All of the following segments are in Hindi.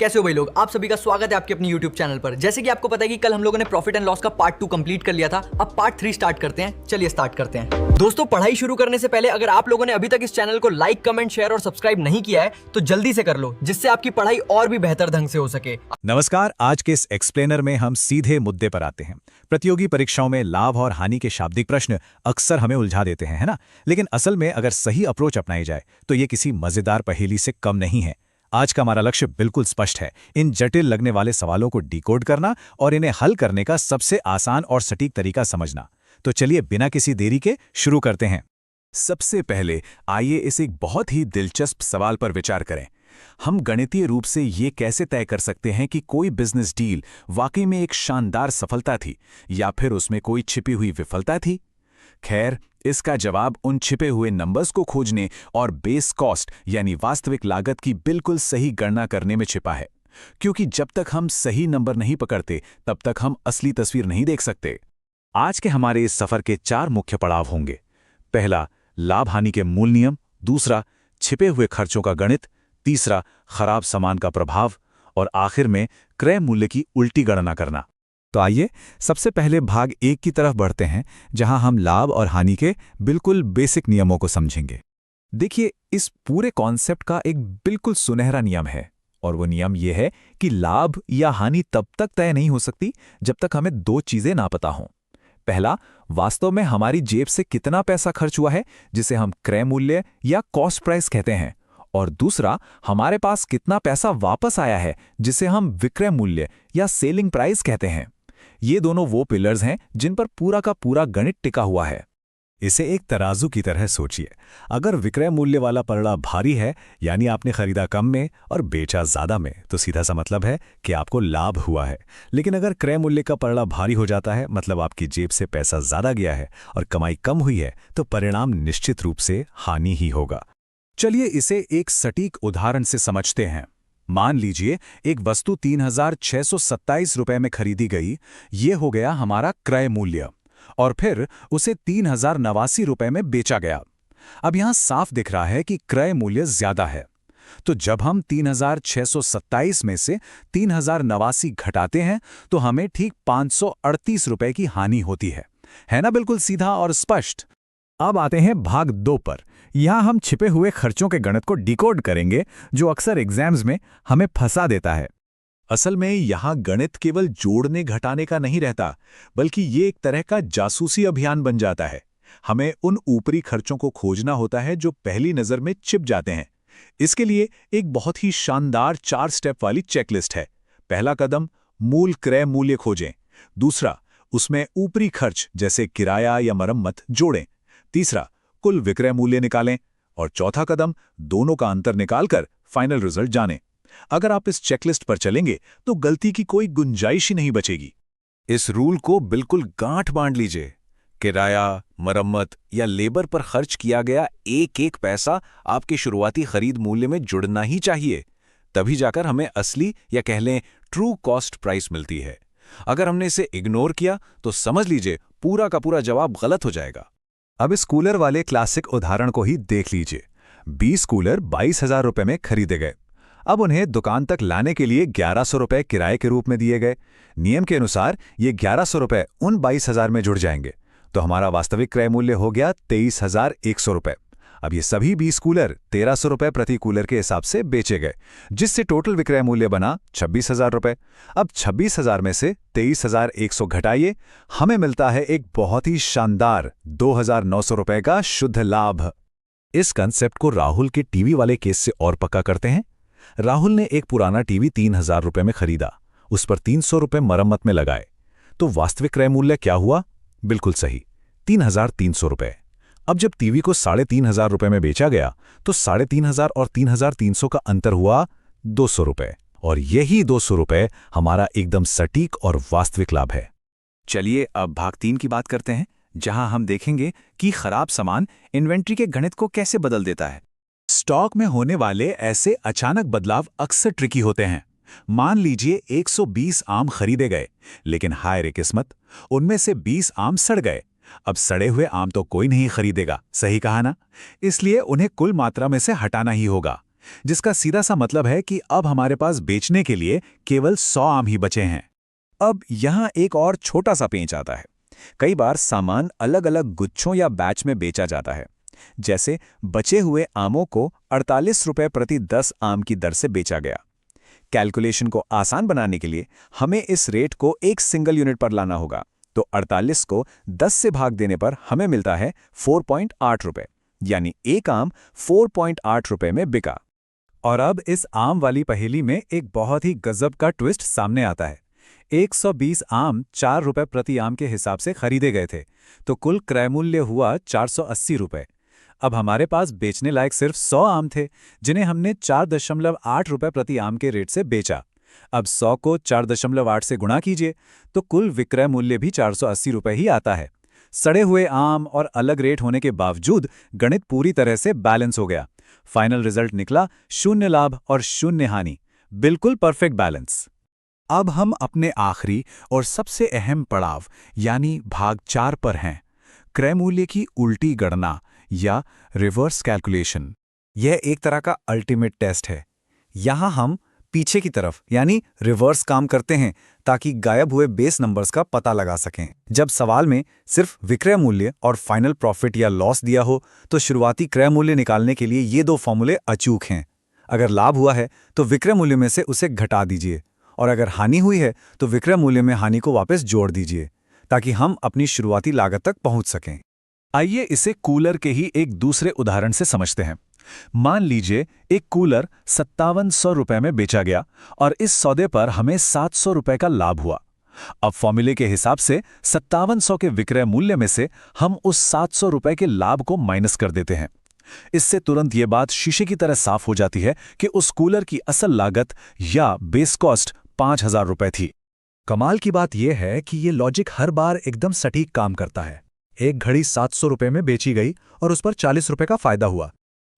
कैसे हो भाई लोग, आप सभी का स्वागत है आपके अपनी YouTube चैनल पर। जैसे कि आपको पता है कि कल हम लोगों ने प्रॉफिट एंड लॉस का पार्ट 2 कंप्लीट कर लिया था। अब पार्ट 3 स्टार्ट करते हैं। चलिए स्टार्ट करते हैं। दोस्तों, पढ़ाई शुरू करने से पहले अगर आप लोगों ने अभी तक इस चैनल को लाइक, कमेंट, शेयर और सब्सक्राइब नहीं किया है तो जल्दी से कर लो, जिससे आपकी पढ़ाई और भी बेहतर ढंग से हो सके। नमस्कार। आज के इस एक्सप्लेनर में हम सीधे मुद्दे पर आते हैं। प्रतियोगी परीक्षाओं में लाभ और हानि के शाब्दिक प्रश्न अक्सर हमें उलझा देते हैं, है ना? लेकिन असल में अगर सही अप्रोच अपनाई जाए तो ये किसी मजेदार पहेली से कम नहीं है। आज का हमारा लक्ष्य बिल्कुल स्पष्ट है, इन जटिल लगने वाले सवालों को डिकोड करना और इन्हें हल करने का सबसे आसान और सटीक तरीका समझना। तो चलिए बिना किसी देरी के शुरू करते हैं। सबसे पहले आइए इस एक बहुत ही दिलचस्प सवाल पर विचार करें। हम गणितीय रूप से ये कैसे तय कर सकते हैं कि कोई बिजनेस डील वाकई में एक शानदार सफलता थी या फिर उसमें कोई छिपी हुई विफलता थी? खैर, इसका जवाब उन छिपे हुए नंबर्स को खोजने और बेस कॉस्ट यानी वास्तविक लागत की बिल्कुल सही गणना करने में छिपा है। क्योंकि जब तक हम सही नंबर नहीं पकड़ते तब तक हम असली तस्वीर नहीं देख सकते। आज के हमारे इस सफर के 4 मुख्य पड़ाव होंगे। पहला, लाभ हानि के मूल नियम। दूसरा, छिपे हुए खर्चों का गणित। तीसरा, खराब सामान का प्रभाव। और आखिर में क्रय मूल्य की उल्टी गणना करना। तो आइए सबसे पहले भाग 1 की तरफ बढ़ते हैं, जहां हम लाभ और हानि के बिल्कुल बेसिक नियमों को समझेंगे। देखिए, इस पूरे कॉन्सेप्ट का एक बिल्कुल सुनहरा नियम है, और वो नियम ये है कि लाभ या हानि तब तक तय नहीं हो सकती जब तक हमें 2 चीजें ना पता हों। पहला, वास्तव में हमारी जेब से कितना पैसा खर्च हुआ है, जिसे हम क्रय मूल्य या कॉस्ट प्राइस कहते हैं। और दूसरा, हमारे पास कितना पैसा वापस आया है, जिसे हम विक्रय मूल्य या सेलिंग प्राइस कहते हैं। ये दोनों वो पिलर्स हैं जिन पर पूरा का पूरा गणित टिका हुआ है। इसे एक तराजू की तरह सोचिए। अगर विक्रय मूल्य वाला पलड़ा भारी है, यानी आपने खरीदा कम में और बेचा ज्यादा में, तो सीधा सा मतलब है कि आपको लाभ हुआ है। लेकिन अगर क्रय मूल्य का पलड़ा भारी हो जाता है, मतलब आपकी जेब से पैसा ज्यादा गया है और कमाई कम हुई है, तो परिणाम निश्चित रूप से हानि ही होगा। चलिए इसे एक सटीक उदाहरण से समझते हैं। मान लीजिए एक वस्तु 3,627 रुपए में खरीदी गई। ये हो गया हमारा क्रय मूल्य, और फिर उसे 3,089 रुपए में बेचा गया। अब यहां साफ दिख रहा है कि क्रय मूल्य ज्यादा है। तो जब हम 3,627 में से 3,089 घटाते हैं तो हमें ठीक 538 रुपए की हानि होती है ना? बिल्कुल सीधा और स्पष्ट। अब आते हैं भाग 2 पर। यहां हम छिपे हुए खर्चों के गणित को डिकोड करेंगे, जो अक्सर एग्जाम्स में हमें फंसा देता है। असल में यहां गणित केवल जोड़ने घटाने का नहीं रहता, बल्कि ये एक तरह का जासूसी अभियान बन जाता है। हमें उन ऊपरी खर्चों को खोजना होता है जो पहली नजर में छिप जाते हैं। इसके लिए एक बहुत ही शानदार 4 स्टेप वाली चेकलिस्ट है। पहला कदम, मूल क्रय मूल्य खोजें। दूसरा, उसमें ऊपरी खर्च जैसे किराया या मरम्मत जोड़ें। तीसरा, कुल विक्रय मूल्य निकालें। और चौथा कदम, दोनों का अंतर निकालकर फाइनल रिजल्ट जानें। अगर आप इस चेकलिस्ट पर चलेंगे तो गलती की कोई गुंजाइश ही नहीं बचेगी। इस रूल को बिल्कुल गांठ बांध लीजिए। किराया, मरम्मत या लेबर पर खर्च किया गया एक एक पैसा आपके शुरुआती खरीद मूल्य में जुड़ना ही चाहिए। तभी जाकर हमें असली या कह लें ट्रू कॉस्ट प्राइस मिलती है। अगर हमने इसे इग्नोर किया तो समझ लीजिए पूरा का पूरा जवाब गलत हो जाएगा। अब इस कूलर वाले क्लासिक उदाहरण को ही देख लीजिए। 20 कूलर 22,000 रुपए में खरीदे गए। अब उन्हें दुकान तक लाने के लिए 1,100 रुपए किराए के रूप में दिए गए। नियम के अनुसार ये 1,100 रुपए उन 22,000 में जुड़ जाएंगे, तो हमारा वास्तविक क्रय मूल्य हो गया 23,100 रुपए। अब ये सभी 20 कूलर 1,300 रुपए प्रति कूलर के हिसाब से बेचे गए, जिससे टोटल विक्रय मूल्य बना 26,000 रुपए। अब 26,000 में से 23,100 घटाइए, हमें मिलता है एक बहुत ही शानदार 2,900 रुपए का शुद्ध लाभ। इस कंसेप्ट को राहुल के टीवी वाले केस से और पक्का करते हैं। राहुल ने एक पुराना टीवी 3,000 रुपए में खरीदा, उस पर 300 रुपए मरम्मत में लगाए। तो वास्तविक क्रय मूल्य क्या हुआ? बिल्कुल सही, 3,300 रुपए। अब जब टीवी को 3,500 रुपए में बेचा गया तो 3,500 और 3,300 का अंतर हुआ 200 रुपए, और यही 200 रुपए हमारा एकदम सटीक और वास्तविक लाभ है। चलिए अब भाग 3 की बात करते हैं, जहां हम देखेंगे कि खराब सामान इन्वेंट्री के गणित को कैसे बदल देता है। स्टॉक में होने वाले ऐसे अचानक बदलाव अक्सर ट्रिकी होते हैं। मान लीजिए 120 आम खरीदे गए, लेकिन हाय रे किस्मत, उनमें से 20 आम सड़ गए। अब सड़े हुए आम तो कोई नहीं खरीदेगा, सही कहा ना? इसलिए उन्हें कुल मात्रा में से हटाना ही होगा। जिसका सीधा सा मतलब है कि अब हमारे पास बेचने के लिए केवल 100 आम ही बचे हैं। अब यहाँ एक और छोटा सा पेंच आता है। कई बार सामान अलग अलग गुच्छों या बैच में बेचा जाता है। जैसे बचे हुए आमों को 48 रुपए प्रति 10 आम की दर से बेचा गया। कैलकुलेशन को आसान बनाने के लिए हमें इस रेट को एक सिंगल यूनिट पर लाना होगा, तो 48 को 10 से भाग देने पर हमें मिलता है 4.8 रुपए, यानी एक आम 4.8 रुपए में बिका। और अब इस आम वाली पहेली में एक बहुत ही गजब का ट्विस्ट सामने आता है। 120 आम 4 रुपए प्रति आम के हिसाब से खरीदे गए थे, तो कुल क्रय मूल्य हुआ 480 रुपए। अब हमारे पास बेचने लायक सिर्फ 100 आम थे, जिन्हें हमने 4.8 रुपए प्रति आम के रेट से बेचा। अब 100 को 4.8 से गुणा कीजिए, तो कुल विक्रय मूल्य भी 480 रुपए ही आता है। सड़े हुए आम और अलग रेट होने के बावजूद गणित पूरी तरह से बैलेंस हो गया। फाइनल रिजल्ट निकला 0 लाभ और 0 हानि, बिल्कुल परफेक्ट बैलेंस। अब हम अपने आखिरी और सबसे अहम पड़ाव यानी भाग 4 पर हैं, क्रय मूल्य की उल्टी गणना या रिवर्स कैलकुलेशन। यह एक तरह का अल्टीमेट टेस्ट है। यहाँ हम पीछे की तरफ यानी रिवर्स काम करते हैं ताकि गायब हुए बेस नंबर्स का पता लगा सकें। जब सवाल में सिर्फ विक्रय मूल्य और फाइनल प्रॉफिट या लॉस दिया हो, तो शुरुआती क्रय मूल्य निकालने के लिए ये दो फॉर्मूले अचूक हैं। अगर लाभ हुआ है तो विक्रय मूल्य में से उसे घटा दीजिए, और अगर हानि हुई है तो विक्रय मूल्य में हानि को वापस जोड़ दीजिए, ताकि हम अपनी शुरुआती लागत तक पहुंच सकें। आइए इसे कूलर के ही एक दूसरे उदाहरण से समझते हैं। मान लीजिए एक कूलर 5700 रुपए में बेचा गया और इस सौदे पर हमें 700 रुपए का लाभ हुआ। अब फॉर्मूले के हिसाब से 5700 के विक्रय मूल्य में से हम उस 700 रुपए के लाभ को माइनस कर देते हैं। इससे तुरंत ये बात शीशे की तरह साफ हो जाती है कि उस कूलर की असल लागत या बेस कॉस्ट 5000 रुपए थी। कमाल की बात यह है कि ये लॉजिक हर बार एकदम सटीक काम करता है। एक घड़ी 700 रुपए में बेची गई और उस पर 40 रुपए का फायदा हुआ।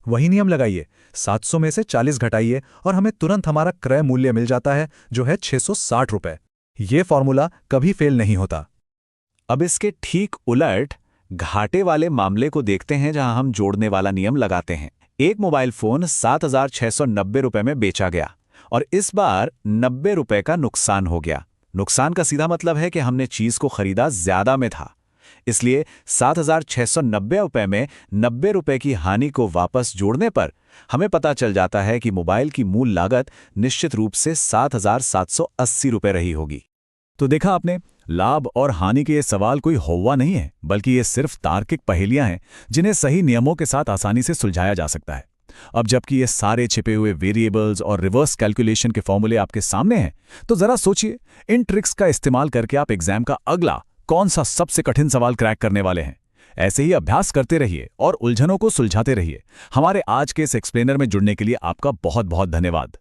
वही नियम लगाइए, 700 में से 40 घटाइए और हमें तुरंत हमारा क्रय मूल्य मिल जाता है, जो है 660 रुपए। ये फॉर्मूला कभी फेल नहीं होता। अब इसके ठीक उलट घाटे वाले मामले को देखते हैं, जहां हम जोड़ने वाला नियम लगाते हैं। एक मोबाइल फोन 7690 रुपए में बेचा गया और इस बार 90 रुपए का नुकसान हो गया। नुकसान का सीधा मतलब है कि हमने चीज को खरीदा ज्यादा में था, इसलिए 7690 रुपए में 90 रुपए की हानि को वापस जोड़ने पर हमें पता चल जाता है कि मोबाइल की मूल लागत निश्चित रूप से 7780 रुपए रही होगी। तो देखा आपने, लाभ और हानि के ये सवाल कोई हौवा नहीं है, बल्कि ये सिर्फ तार्किक पहेलियां हैं जिन्हें सही नियमों के साथ आसानी से सुलझाया जा सकता है। अब जबकि ये सारे छिपे हुए वेरिएबल्स और रिवर्स कैलकुलेशन के फॉर्मूले आपके सामने हैं, तो जरा सोचिए, इन ट्रिक्स का इस्तेमाल करके आप एग्जाम का अगला कौन सा सबसे कठिन सवाल क्रैक करने वाले हैं। ऐसे ही अभ्यास करते रहिए और उलझनों को सुलझाते रहिए। हमारे आज के इस एक्सप्लेनर में जुड़ने के लिए आपका बहुत बहुत धन्यवाद।